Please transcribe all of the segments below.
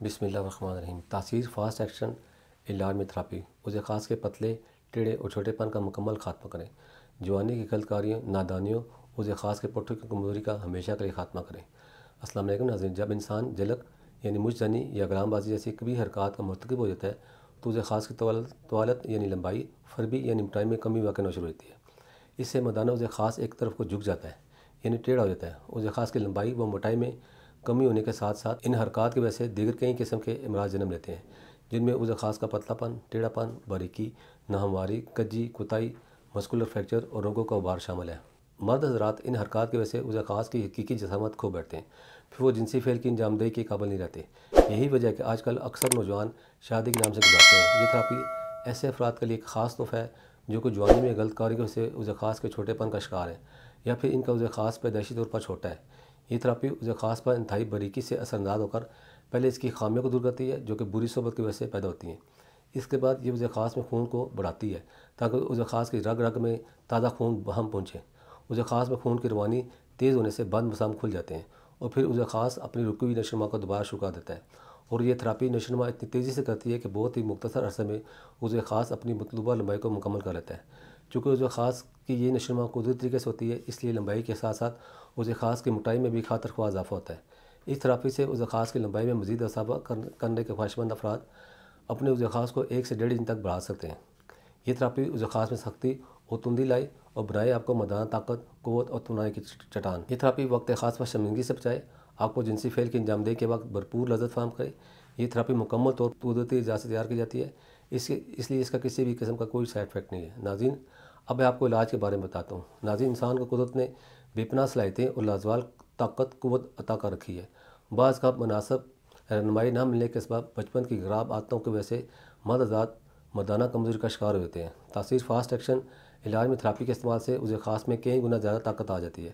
बिस्मिल्लाहिर्रहमानिर्रहीम। तासीर fast action इलाज में थेरापी उसे ख़ास के पतले टेढ़े और छोटेपन का मुकम्मल खात्मा करें। जवानी की गलतकारियों नादानियों उसे ख़ास के पुट्ठों की कमज़ोरी का हमेशा के लिए खात्मा करें। अस्सलाम वालेकुम नाज़रीन, जब इंसान जलक यानी मुझजनी या गलामबाजी जैसी कभी हरकत का मर्तकब हो जाता है तो उसे ख़ास की तवालत यानी लंबाई, फरबी यानी मोटाई में कमी वाक़ शुरू होती है। इससे मदाना उसे ख़ास एक तरफ को झुक जाता है यानी टेढ़ा हो जाता है। उसे ख़ास की लंबाई व मोटाई में कमी होने के साथ साथ इन हरकत की वजह से दीगर कई किस्म के अमराज जन्म लेते हैं, जिनमें उसे ख़ास का पतलापन, टेढ़ापन, बारीकी, नाहमवारी, कज्जी, कुताई, मस्कुलर फ्रैक्चर और रोगों का उभार शामिल है। मर्द हज़रात इन हरकत की वजह से उसे ख़ास की हकीकी जसामत खो बैठते हैं, फिर वो जिनसी फेल की अंजामदेही के काबिल नहीं रहते। यही वजह है कि आजकल अक्सर नौजवान शादी के नाम से गुजारते हैं। ये थेरापी ऐसे अफराद के लिए एक ख़ास तोहफ़ा है जो कि जवानी में गलतकारी की वजह से उसे ख़ास के छोटेपन का शिकार है या फिर इनका उसे ख़ास पैदाइशी तौर पर छोटा है। ये थेरापी उसे ख़ास पर इंतहाई बारीकी से असरअंदाज होकर पहले इसकी खामियों को दूर करती है जो कि बुरी सोबत की वजह से पैदा होती हैं। इसके बाद ये उसे ख़ास में खून को बढ़ाती है ताकि उसे ख़ास की रग रग में ताज़ा खून बहम पहुँचे। उसे ख़ास में खून की रवानी तेज़ होने से बंद मसाम खुल जाते हैं और फिर उसे ख़ास अपनी रुकी हुई नशोनुमा को दोबारा शुरू कर देता है। और ये थेरापी नशोनुमा इतनी तेज़ी से करती है कि बहुत ही मुख्तसर अरसे में उसे ख़ास अपनी मतलूबा लंबाई को मुकम्मल कर लेता है। चूँकि उसे ख़ास की ये नशोनुमा कुदरती तरीके से होती है, इसलिए लंबाई के साथ साथ उसे ख़ास की मोटाई में भी खातर ख्वाह इजाफा होता है। इस थेरापी से उसे ख़ास की लंबाई में मज़ीद इजाफा करने के ख्वाहिशमंद अफराद अपने उसे ख़ास को 1 से 1.5 इंच तक बढ़ा सकते हैं। ये थेरापी उसे ख़ास में सख्ती और तुंदी लाई और बनाए आपको मर्दाना ताकत, क़ुव्वत और तवानाई की चट्टान। ये थेरापी वक्त ख़ास पर शर्मिंदगी से बचाए, आपको जिनसी फेल की अंजामदेही के वक्त भरपूर लज़्ज़त फ़राहम करे। ये थेरापी मुकम्मल तौर पर कुदरती इजाज़त से तैयार की जाती है, इसलिए इसका किसी भी किस्म का कोई साइड इफ़ेक्ट नहीं है। नाज़रीन, अब मैं आपको इलाज के बारे में बताता हूँ। नाज़रीन, इंसान को कुदरत ने बेपनाह सलाहियतें और लाजवाब ताकत क़ुव्वत अता कर रखी है। बाज़ का मुनासिब रहनुमाई न मिलने के सबब बचपन की ख़राब आदतों की वजह से मर्द हज़रात मर्दाना कमज़ोरी का शिकार होते हैं। तासीर फास्ट एक्शन इलाज में थेरापी के इस्तेमाल से उसे ख़ास में कई गुना ज़्यादा ताकत आ जाती है।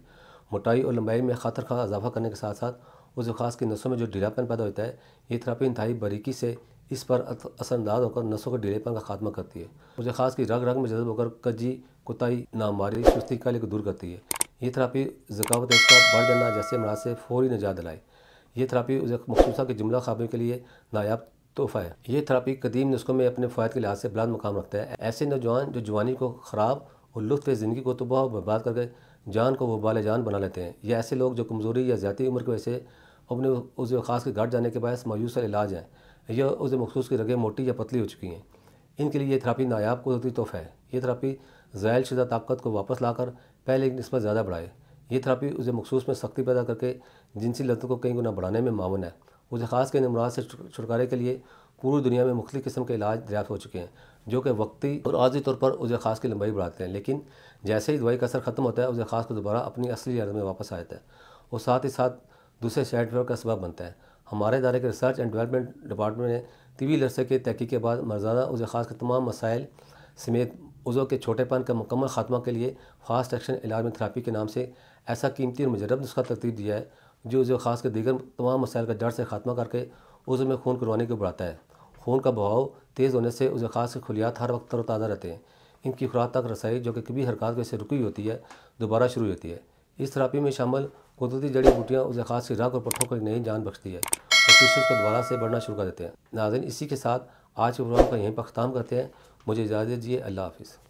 मोटाई और लंबाई में खातर खा इजाफा करने के साथ साथ उसे ख़ास की नसों में जो ढीलापन पैदा होता है, ये थेरापी इंतहाई बारीकी से इस पर असरअंदाज होकर नसों के ढीलेपन का खात्मा करती है। उसे ख़ास की रग रग में जज्ब होकर कज्जी, कुताई, नामारी, सुस्ती काली को दूर करती है। ये थेरापी ज़कावत इसका बढ़ जाना जैसे अमराज से फौरी निजात दिलाए। ये थेरापी उसे मखसूसा की जुमला ख़ामियों के लिए नायाब तोहफ़ा है। ये थेरापी कदीम नुस्खों में अपने फ़ायदे के लिहाज से बुलंद मुकाम रखता है। ऐसे नौजवान जो जवानी को ख़राब और लुत्फ़ ज़िंदगी को तबाह और बर्बाद करके जान को वबाल जान बना लेते हैं, या ऐसे लोग जो कमज़ोरी या ज़्यादा उम्र की वजह से अपने उसे ख़ास के घट जाने के बायस मायूस इलाज है, या उसे मखसूस की रगें मोटी या पतली हो चुकी हैं, इनके लिए ये थेरापी नायाब कुदरती तोहफ़ा है। ये थेरापी ज़ायल शुदा ताकत को वापस लाकर पहले की निस्बत ज़्यादा बढ़ाए। ये थेरापी उसे मखसूस में सख्ती पैदा करके जिनसी लत्तों को कई गुना बढ़ाने में मावन है। उसे ख़ास के अमराज से छुटकारे के लिए पूरी दुनिया में मुख्तलिफ़ किस्म के इलाज दरियाफ़्त हो चुके हैं जो कि वक्ती और आर्ज़ी तौर पर उसे ख़ास की लंबाई बढ़ाते हैं, लेकिन जैसे ही दवाई का असर ख़त्म होता है उसे ख़ास को दोबारा अपनी असली हालत में वापस आ जाता है और साथ ही साथ दूसरे साइड इफेक्ट का सबब बनता है। हमारे इदारे के रिसर्च एंड डेवलपमेंट डिपार्टमेंट ने तवील अरसे के तहकीक के बाद मर्दाना उसे ख़ास के तमाम मसाइल समेत उज़ों के छोटेपन का मुकम्मल खात्मा के लिए फास्ट एक्शन इलाज में थेरापी के नाम से ऐसा कीमती और मुजरब नुस्खा तरतीब दिया है जो उसे ख़ास के दीगर तमाम मसाइल का जड़ से खात्मा करके उज़ों में खून की रवानी को बढ़ाता है। खून का बहाव तेज़ होने से उसे ख़ास के खुलियात हर वक्त तरोताज़ा रहते हैं। इनकी खुराक तक रसाई जो कि कभी हरकत वजह से रुकी होती है, दोबारा शुरू होती है। इस थेरापी में शामिल कुदरती जड़ी बूटियाँ उसे ख़ास की रग और पट्ठों को नई जान बख्शती है और टिश्यूज़ को दोबारा से बढ़ना शुरू कर देते हैं। नाज़रीन, इसी के साथ आज के प्रोग्राम का यहीं पर ख़त्म करते हैं। मुझे इजाज़त दीजिए। अल्लाह हाफ़िज़।